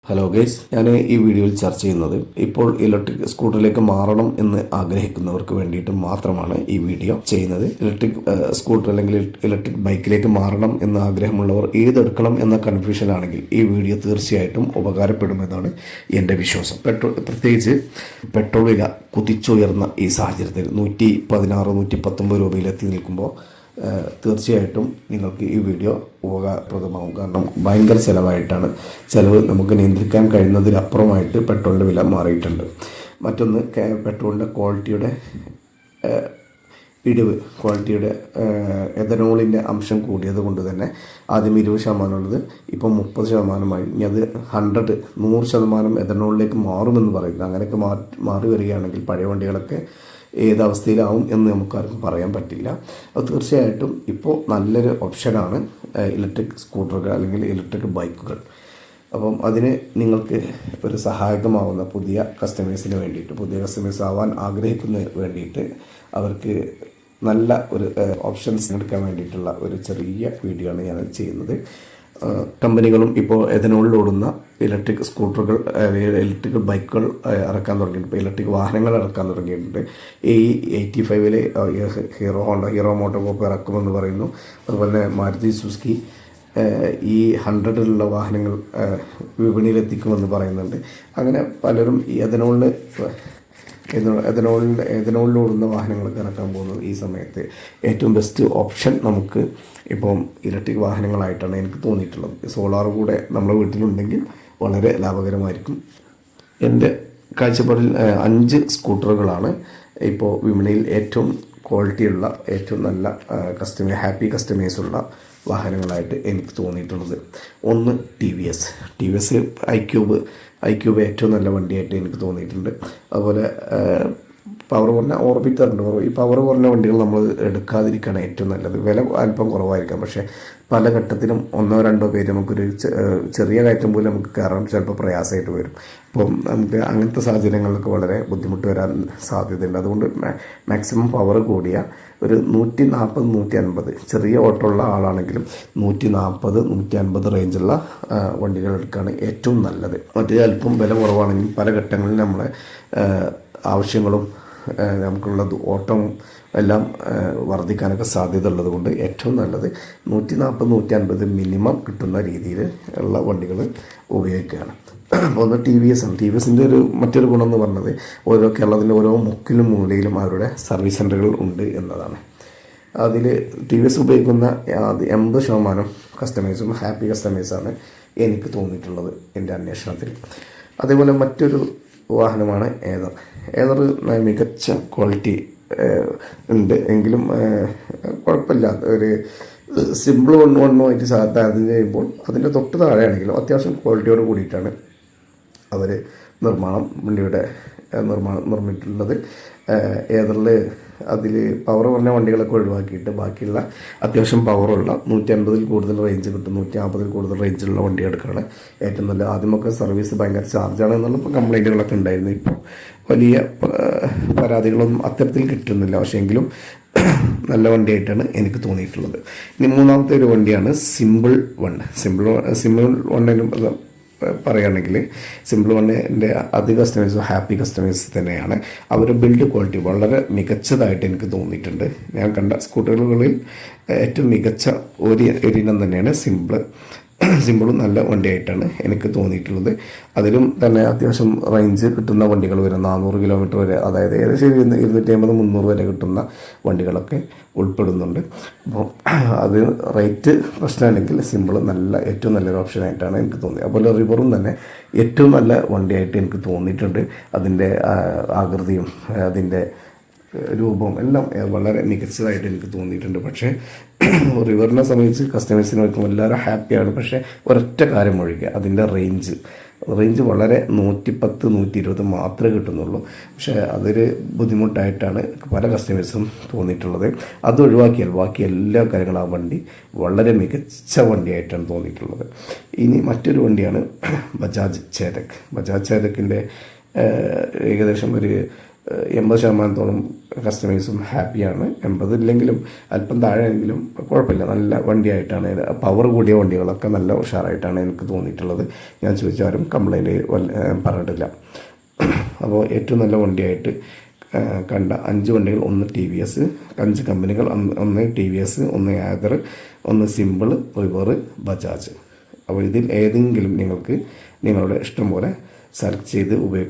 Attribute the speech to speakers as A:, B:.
A: Hello guys, ഞാൻ ഈ വീഡിയോയിൽ ചർച്ച ചെയ്യുന്നത് ഇപ്പോൾ ഇലക്ട്രിക് സ്കൂട്ടറിലേക്ക് മാറണം എന്ന് ആഗ്രഹിക്കുന്നവർക്ക് വേണ്ടിയിട്ട് മാത്രമാണ് ഈ വീഡിയോ ചെയ്യുന്നത്. ഇലക്ട്രിക് സ്കൂട്ടർ അല്ലെങ്കിൽ ഇലക്ട്രിക് ബൈക്കിലേക്ക് മാറണം എന്ന ആഗ്രഹമുള്ളവർ ഏതെടുക്കണം എന്ന കൺഫ്യൂഷനാണെങ്കിൽ ഈ വീഡിയോ തീർച്ചയായിട്ടും ഉപകാരപ്പെടുമെന്നാണ് എൻ്റെ വിശ്വാസം. പ്രത്യേകിച്ച് പെട്രോൾ വില കുതിച്ചുയർന്ന ഈ സാഹചര്യത്തിൽ 116-119 രൂപയിലെത്തി നിൽക്കുമ്പോൾ തീർച്ചയായിട്ടും നിങ്ങൾക്ക് ഈ വീഡിയോ ഉപകാരപ്രദമാകും. കാരണം ഭയങ്കര ചിലവ് നമുക്ക് നിയന്ത്രിക്കാൻ കഴിയുന്നതിനപ്പുറമായിട്ട് പെട്രോളിൻ്റെ വില മാറിയിട്ടുണ്ട്. മറ്റൊന്ന്, പെട്രോളിൻ്റെ ക്വാളിറ്റിയുടെ എഥനോളിൻ്റെ അംശം കൂടിയത് കൊണ്ട് തന്നെ ആദ്യം 20% ഉള്ളത് ഇപ്പം 30%. ഇനി അത് 100% എഥനോളിലേക്ക് മാറുമെന്ന് പറയുന്നത്. അങ്ങനെയൊക്കെ മാറി വരികയാണെങ്കിൽ പഴയ വണ്ടികളൊക്കെ ഏതവസ്ഥയിലാവും എന്ന് നമുക്കാർക്കും പറയാൻ പറ്റില്ല. അത് തീർച്ചയായിട്ടും ഇപ്പോൾ നല്ലൊരു ഓപ്ഷനാണ് ഇലക്ട്രിക് സ്കൂട്ടറുകൾ അല്ലെങ്കിൽ ഇലക്ട്രിക് ബൈക്കുകൾ. അപ്പം അതിന് നിങ്ങൾക്ക് ഒരു സഹായകമാവുന്ന പുതിയ കസ്റ്റമേഴ്സ് ആവാൻ ആഗ്രഹിക്കുന്നതിന് വേണ്ടിയിട്ട് അവർക്ക് നല്ല ഒരു ഓപ്ഷൻസ് എടുക്കാൻ വേണ്ടിയിട്ടുള്ള ഒരു ചെറിയ വീഡിയോ ആണ് ഞാൻ ചെയ്യുന്നത്. കമ്പനികളും ഇപ്പോൾ എഥനോളിലോടുന്ന ഇലക്ട്രിക് സ്കൂട്ടറുകൾ, ഇലക്ട്രിക് ബൈക്കുകൾ ഇറക്കാൻ തുടങ്ങിയിട്ടുണ്ട്. ഇപ്പോൾ ഇലക്ട്രിക് വാഹനങ്ങൾ ഇറക്കാൻ തുടങ്ങിയിട്ടുണ്ട്. ഈ 85-ലെ ഹീറോ മോട്ടോകോപ്പ് ഇറക്കുമെന്ന് പറയുന്നു. അതുപോലെ തന്നെ മാരുതി സുസുക്കി ഈ 100-ലുള്ള വാഹനങ്ങൾ വിപണിയിലെത്തിക്കുമെന്ന് പറയുന്നുണ്ട്. അങ്ങനെ പലരും ഈ എഥനോളിലോടുന്ന വാഹനങ്ങളൊക്കെ ഇറക്കാൻ പോകുന്നത് ഈ സമയത്ത് ഏറ്റവും ബെസ്റ്റ് ഓപ്ഷൻ നമുക്ക് ഇപ്പം ഇലക്ട്രിക് വാഹനങ്ങളായിട്ടാണ് എനിക്ക് തോന്നിയിട്ടുള്ളത്. സോളാർ കൂടെ നമ്മുടെ വീട്ടിലുണ്ടെങ്കിൽ വളരെ ലാഭകരമായിരിക്കും. എൻ്റെ കാഴ്ചപ്പാടിൽ 5 സ്കൂട്ടറുകളാണ് ഇപ്പോൾ വിപണിയിൽ ഏറ്റവും ക്വാളിറ്റിയുള്ള, ഏറ്റവും നല്ല ഹാപ്പി കസ്റ്റമേഴ്സുള്ള വാഹനങ്ങളായിട്ട് എനിക്ക് തോന്നിയിട്ടുള്ളത്. ഒന്ന് ടി വി എസ് ഐക്യൂബ് ഏറ്റവും നല്ല വണ്ടിയായിട്ട് എനിക്ക് തോന്നിയിട്ടുണ്ട്. അതുപോലെ പവർ കുറഞ്ഞ ഓർബിറ്ററുണ്ട്. ഈ പവർ കുറഞ്ഞ വണ്ടികൾ നമ്മൾ എടുക്കാതിരിക്കുകയാണ് ഏറ്റവും നല്ലത്. വില അല്പം കുറവായിരിക്കാം, പക്ഷേ പല ഘട്ടത്തിലും 1-2 പേര് നമുക്കൊരു ചെറിയ കയറ്റം പോലും നമുക്ക് കയറാൻ ചിലപ്പോൾ പ്രയാസമായിട്ട് വരും. അപ്പം നമുക്ക് അങ്ങനത്തെ സാഹചര്യങ്ങളിലൊക്കെ വളരെ ബുദ്ധിമുട്ട് വരാൻ സാധ്യതയുണ്ട്. അതുകൊണ്ട് മാക്സിമം പവർ കൂടിയ ഒരു 140-150 ചെറിയ ഓട്ടമുള്ള ആളാണെങ്കിലും 140-150 റേഞ്ചുള്ള വണ്ടികൾ എടുക്കുകയാണ് ഏറ്റവും നല്ലത്. മറ്റേ അല്പം വില കുറവാണെങ്കിൽ പല ഘട്ടങ്ങളിൽ നമ്മളെ ആവശ്യങ്ങളും നമുക്കുള്ള ഓട്ടവും എല്ലാം വർദ്ധിക്കാനൊക്കെ സാധ്യത ഉള്ളത് കൊണ്ട് ഏറ്റവും നല്ലത് 140-150 മിനിമം കിട്ടുന്ന രീതിയിൽ ഉള്ള വണ്ടികൾ ഉപയോഗിക്കുകയാണ്. ഒന്ന് ടി വി എസ് ആണ്. ടി വി എസിൻ്റെ മറ്റൊരു ഗുണം എന്ന് പറഞ്ഞത് കേരളത്തിൻ്റെ ഓരോ മുക്കിലും മൂലയിലും അവരുടെ സർവീസ് സെൻ്ററുകൾ ഉണ്ട് എന്നതാണ്. അതിൽ ടി വി എസ് ഉപയോഗിക്കുന്ന 80% കസ്റ്റമേഴ്സും ഹാപ്പി കസ്റ്റമേഴ്സാണ് എനിക്ക് തോന്നിയിട്ടുള്ളത് എൻ്റെ അന്വേഷണത്തിൽ. അതേപോലെ മറ്റൊരു വാഹനമാണ് ഏതർ മികച്ച ക്വാളിറ്റി ഉണ്ട് എങ്കിലും കുഴപ്പമില്ലാത്ത ഒരു സിമ്പിൾ വണ്ണുമായിട്ട് താരതമ്യം ചെയ്യുമ്പോൾ അതിൻ്റെ തൊട്ട് താഴെയാണെങ്കിലും അത്യാവശ്യം ക്വാളിറ്റിയോട് കൂടിയിട്ടാണ് അവർ വണ്ടിയുടെ നിർമ്മിച്ചിട്ടുള്ളത്. ഏതറിൽ അതിൽ പവർ കുറഞ്ഞ വണ്ടികളൊക്കെ ഒഴിവാക്കിയിട്ട് ബാക്കിയുള്ള അത്യാവശ്യം പവറുള്ള 150-ൽ കൂടുതൽ റേഞ്ച് കിട്ടും, 150-ൽ കൂടുതൽ റേഞ്ചിലുള്ള വണ്ടി എടുക്കുകയാണ് ഏറ്റവും നല്ല. ആദ്യമൊക്കെ സർവീസ് ഭയങ്കര ചാർജാണ് എന്നുള്ള കംപ്ലൈൻറ്റുകളൊക്കെ ഉണ്ടായിരുന്നു. ഇപ്പോൾ വലിയ പരാതികളൊന്നും അത്തരത്തിൽ കിട്ടുന്നില്ല. പക്ഷേ എങ്കിലും നല്ല വണ്ടിയായിട്ടാണ് എനിക്ക് തോന്നിയിട്ടുള്ളത്. ഇനി മൂന്നാമത്തെ ഒരു വണ്ടിയാണ് സിമ്പിൾ വണ്ണിനും പറയുകയാണെങ്കിൽ സിമ്പിൾ വണ്ണിൻ്റെ അധിക കസ്റ്റമേഴ്സും ഹാപ്പി കസ്റ്റമേഴ്സ് തന്നെയാണ്. അവരുടെ ബിൽഡ് ക്വാളിറ്റി വളരെ മികച്ചതായിട്ട് എനിക്ക് തോന്നിയിട്ടുണ്ട്. ഞാൻ കണ്ട സ്കൂട്ടറുകളിൽ ഏറ്റവും മികച്ച ഒരിനം തന്നെയാണ് സിമ്പിളും നല്ല വണ്ടിയായിട്ടാണ് എനിക്ക് തോന്നിയിട്ടുള്ളത്. അതിലും തന്നെ അത്യാവശ്യം റേഞ്ച് കിട്ടുന്ന വണ്ടികൾ വരും, 400 കിലോമീറ്റർ വരെ, അതായത് ഏകദേശം 250-300 വരെ കിട്ടുന്ന വണ്ടികളൊക്കെ ഉൾപ്പെടുന്നുണ്ട്. അപ്പോൾ അത് റേറ്റ് പ്രശ്നമാണെങ്കിൽ സിമ്പിൾ ഏറ്റവും നല്ലൊരു ഓപ്ഷനായിട്ടാണ് എനിക്ക് തോന്നിയത്. അതുപോലെ റിവറും തന്നെ ഏറ്റവും നല്ല വണ്ടിയായിട്ട് എനിക്ക് തോന്നിയിട്ടുണ്ട്. അതിൻ്റെ ആകൃതിയും അതിൻ്റെ രൂപവും എല്ലാം വളരെ മികച്ചതായിട്ട് എനിക്ക് തോന്നിയിട്ടുണ്ട്. പക്ഷേ റിവറിനെ സംബന്ധിച്ച് കസ്റ്റമേഴ്സിന് വയ്ക്കുമ്പോൾ എല്ലാവരും ഹാപ്പിയാണ്. പക്ഷേ ഒരൊറ്റ കാര്യം ഒഴികെ അതിൻ്റെ റേഞ്ച് വളരെ 110-120 മാത്രമേ കിട്ടുന്നുള്ളൂ. പക്ഷേ അതൊരു ബുദ്ധിമുട്ടായിട്ടാണ് പല കസ്റ്റമേഴ്സും തോന്നിയിട്ടുള്ളത്. അത് ഒഴിവാക്കിയാൽ ബാക്കി എല്ലാ കാര്യങ്ങളും ആ വണ്ടി വളരെ മികച്ച വണ്ടിയായിട്ടാണ് തോന്നിയിട്ടുള്ളത്. ഇനി മറ്റൊരു വണ്ടിയാണ് ബജാജ് ചേതക്കിൻ്റെ ഏകദേശം ഒരു 80% കസ്റ്റമേഴ്സും ഹാപ്പിയാണ്. 80 ഇല്ലെങ്കിലും അല്പം താഴെയെങ്കിലും കുഴപ്പമില്ല, നല്ല വണ്ടിയായിട്ടാണ്. പവർ കൂടിയ വണ്ടികളൊക്കെ നല്ല ഉഷാറായിട്ടാണ് എനിക്ക് തോന്നിയിട്ടുള്ളത്. ഞാൻ ചോദിച്ചാലും കംപ്ലൈൻറ്റ് പറഞ്ഞിട്ടില്ല. അപ്പോൾ ഏറ്റവും നല്ല വണ്ടിയായിട്ട് കണ്ട 5 വണ്ടികൾ, ഒന്ന് ടി വി എസ്, 5 കമ്പനികൾ, ഒന്ന് ടി വി എസ്, ഒന്ന് ആദർ, ഒന്ന് സിമ്പിൾ, റിവർ, ബജാജ്. അപ്പോൾ ഇതിൽ ഏതെങ്കിലും നിങ്ങൾക്ക് നിങ്ങളുടെ ഇഷ്ടം പോലെ സെലക്ട് ചെയ്ത് ഉപയോഗിക്കാം.